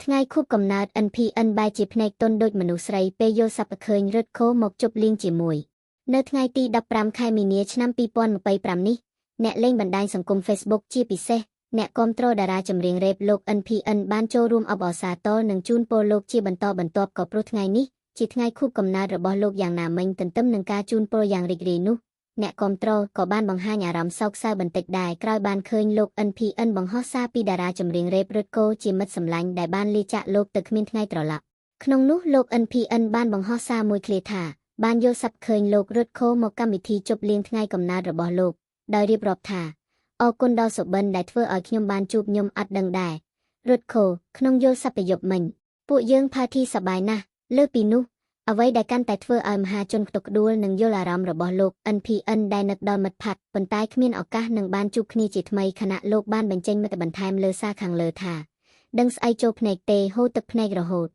ថ្ងៃខួបកំណើត NPN បែរជាភ្នែកទន់ដូចមនុស្សស្រីពេលយល់សប្តិឃើញរឹតខូមកជប់លៀងជាមួយនៅថ្ងៃទី15ខែមីនាឆ្នាំ2025នេះអ្នកលេងបណ្ដាញសង្គម Facebook ជាពិសេសអ្នកគាំទ្រតារាចម្រៀងរ៉េបលោក NPN បានចូលរួមអបអរសាទរនិងជូនពរលោកជាបន្តបន្ទាប់ក៏ព្រោះថ្ងៃនេះជាថ្ងៃខួបកំណើតរបស់លោកយ៉ាងណាមិញទន្ទឹមនឹងការជូនពរយ៉ាងរីករាយនោះអ្នកគាំទ្រក៏បានបង្ហាញអារម្មណ៍សោកសៅបន្តិចដែរក្រោយបានឃើញលោក NPN បង្ហោះសារពីតារាចម្រៀងរ៉េបរឹតកូជាមិត្តសម្លាញ់ដែលបានលាចាកលោកទៅគ្មានថ្ងៃត្រឡប់ក្នុងនោះលោក NPN បានបង្ហោះសារមួយឃ្លាថាបានយល់សប្តិឃើញលោករឹតខូមកកម្មវិធីជប់លៀងថ្ងៃកំណើតរបស់លោកដោយរៀបរាប់ថាអរគុណដល់សុបិនដែលធ្វើឲ្យខ្ញុំបានជួបខ្ញុំអត់ដឹងដែររឹតខូក្នុងយល់សប្តិយប់មិញពួកយើងផាធីសប្បាយណាស់លើពីនោះអ្វីដែលកាន់តែធ្វើឲ្យមហាជនខ្ទុកក្ដួលនិងយល់អារម្មណ៍របស់លោក NPN ដែលនឹកដល់មិត្តភក្តិប៉ុន្តែគ្មានឱកាសនឹងបានជួបគ្នាជាថ្មីខណៈលោកបានបញ្ចេញមតិបន្ថែមលើសារខាងលើថាដឹងស្អីចូលភ្នែកទេហូរទឹកភ្នែករហូត